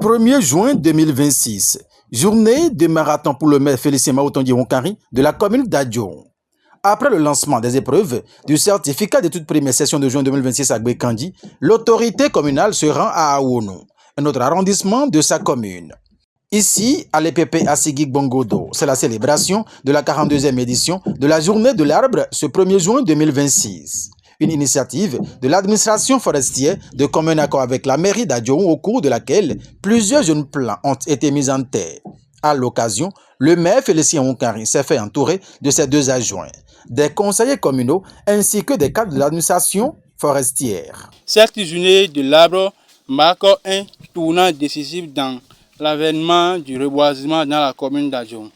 1er juin 2026, journée de marathon pour le maire Félicien Maotondi Wonkari de la commune d'Adjoum. Après le lancement des épreuves du certificat de toute première session de juin 2026 à Gbekandi, l'autorité communale se rend à Awono, un autre arrondissement de sa commune. Ici, à l'EPP Assigik Bongodo, c'est la célébration de la 42e édition de la journée de l'arbre ce 1er juin 2026. Une initiative de l'administration forestière de commun accord avec la mairie d'Adjoum au cours de laquelle plusieurs jeunes plants ont été mis en terre. À l'occasion, le maire Félicien Wonkari s'est fait entourer de ses deux adjoints, des conseillers communaux ainsi que des cadres de l'administration forestière. Cette journée de l'arbre marque un tournant décisif dans l'avènement du reboisement dans la commune d'Adjoum.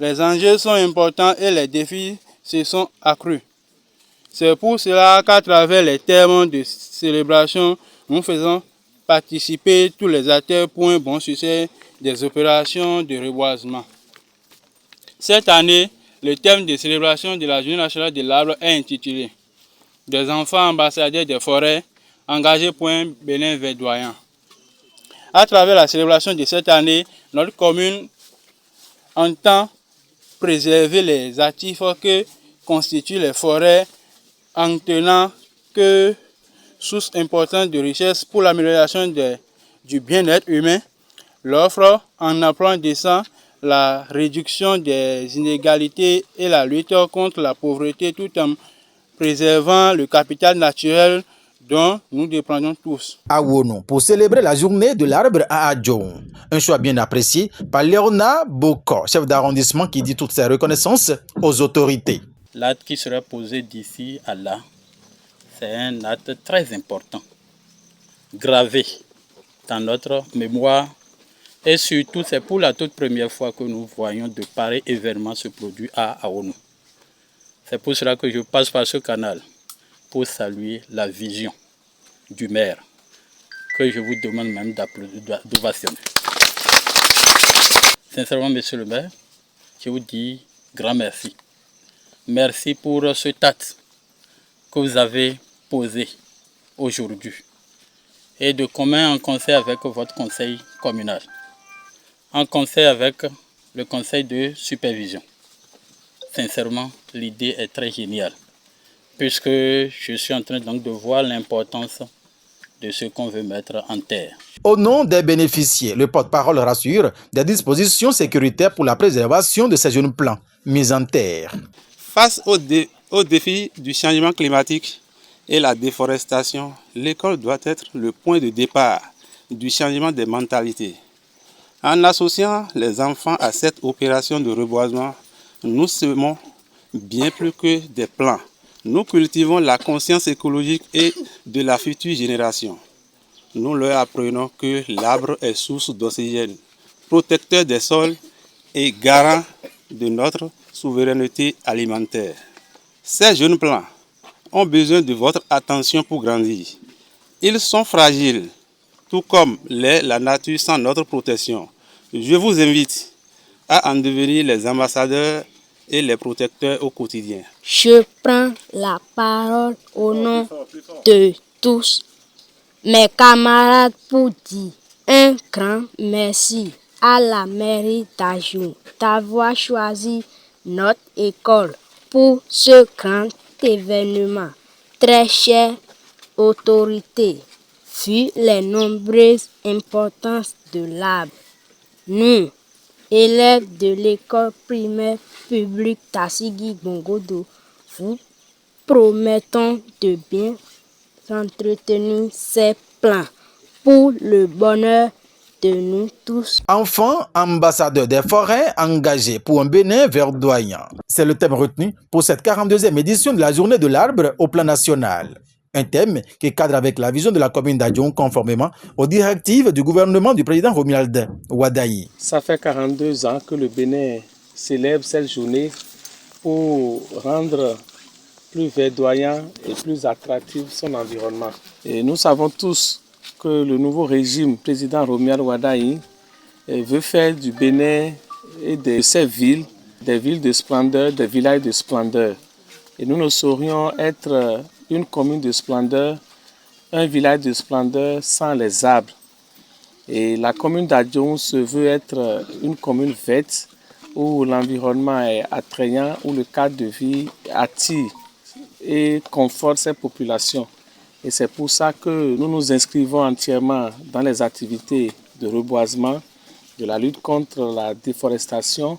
Les enjeux sont importants et les défis se sont accrus. C'est pour cela qu'à travers les termes de célébration, nous faisons participer tous les acteurs pour un bon succès des opérations de reboisement. Cette année, le thème de célébration de la Journée nationale de l'arbre est intitulé « Des enfants ambassadeurs des forêts engagés pour un Bénin verdoyant ». À travers la célébration de cette année, notre commune entend préserver les actifs que constituent les forêts en tenant que source importante de richesse pour l'amélioration du bien-être humain, l'offre en emploi décent, la réduction des inégalités et la lutte contre la pauvreté tout en préservant le capital naturel dont nous dépendons tous. À Wono, pour célébrer la journée de l'arbre à Adjoum. Un choix bien apprécié par Léonard Boko, chef d'arrondissement qui dit toutes ses reconnaissances aux autorités. L'acte qui sera posé d'ici à là, c'est un acte très important, gravé dans notre mémoire. Et surtout, c'est pour la toute première fois que nous voyons de pareils événements se produire à Awono. C'est pour cela que je passe par ce canal pour saluer la vision du maire, que je vous demande même d'ovationner. Sincèrement, monsieur le maire, je vous dis grand merci. Merci pour ce acte que vous avez posé aujourd'hui et de commun en concert avec votre conseil communal, en concert avec le conseil de supervision. Sincèrement, l'idée est très géniale, puisque je suis en train donc de voir l'importance de ce qu'on veut mettre en terre. Au nom des bénéficiaires, le porte-parole rassure des dispositions sécuritaires pour la préservation de ces jeunes plants mis en terre. Face au défi du changement climatique et la déforestation, l'école doit être le point de départ du changement des mentalités. En associant les enfants à cette opération de reboisement, nous semons bien plus que des plants. Nous cultivons la conscience écologique et de la future génération. Nous leur apprenons que l'arbre est source d'oxygène, protecteur des sols et garant de notre souveraineté alimentaire. Ces jeunes plants ont besoin de votre attention pour grandir. Ils sont fragiles, tout comme l'est la nature sans notre protection. Je vous invite à en devenir les ambassadeurs et les protecteurs au quotidien. Je prends la parole au nom de tous mes camarades pour dire un grand merci à la mairie d'Adjoum d'avoir choisi notre école pour ce grand événement. Très chère autorité, vu les nombreuses importances de l'arbre, nous, élèves de l'école primaire publique d'Assigik Bongodo, vous promettons de bien entretenir ces plans pour le bonheur de nous tous. Enfants ambassadeurs des forêts engagés pour un Bénin verdoyant. C'est le thème retenu pour cette 42e édition de la journée de l'arbre au plan national. Un thème qui cadre avec la vision de la commune d'Adjoum conformément aux directives du gouvernement du président Romuald Wadayi. Ça fait 42 ans que le Bénin célèbre cette journée pour rendre plus verdoyant et plus attractif son environnement. Et nous savons tous que le nouveau régime président Romuald Wadayi veut faire du Bénin et de ses villes des villes de splendeur, des villages de splendeur. Et nous ne saurions être une commune de splendeur, un village de splendeur sans les arbres. Et la commune d'Adjoum se veut être une commune verte où l'environnement est attrayant, où le cadre de vie attire et conforte ses populations. Et c'est pour ça que nous nous inscrivons entièrement dans les activités de reboisement, de la lutte contre la déforestation.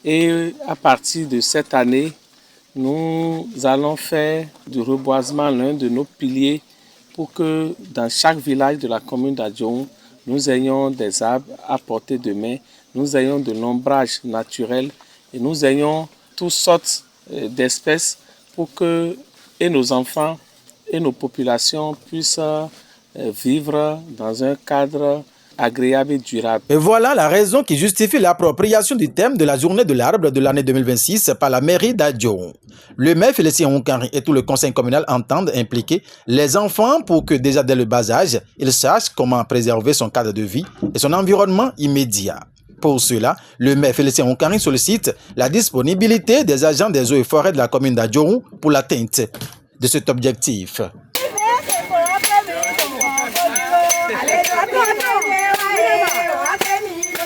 Et à partir de cette année, nous allons faire du reboisement l'un de nos piliers pour que dans chaque village de la commune d'Adjoum, nous ayons des arbres à portée de main, nous ayons de l'ombrage naturel et nous ayons toutes sortes d'espèces pour que et nos enfants et nos populations puissent vivre dans un cadre agréable et durable. Et voilà la raison qui justifie l'appropriation du thème de la journée de l'arbre de l'année 2026 par la mairie d'Adjoum. Le maire Félicien Onkari et tout le conseil communal entendent impliquer les enfants pour que déjà dès le bas âge, ils sachent comment préserver son cadre de vie et son environnement immédiat. Pour cela, le maire Félicien Onkari sollicite la disponibilité des agents des eaux et forêts de la commune d'Adjoum pour l'atteinte de cet objectif.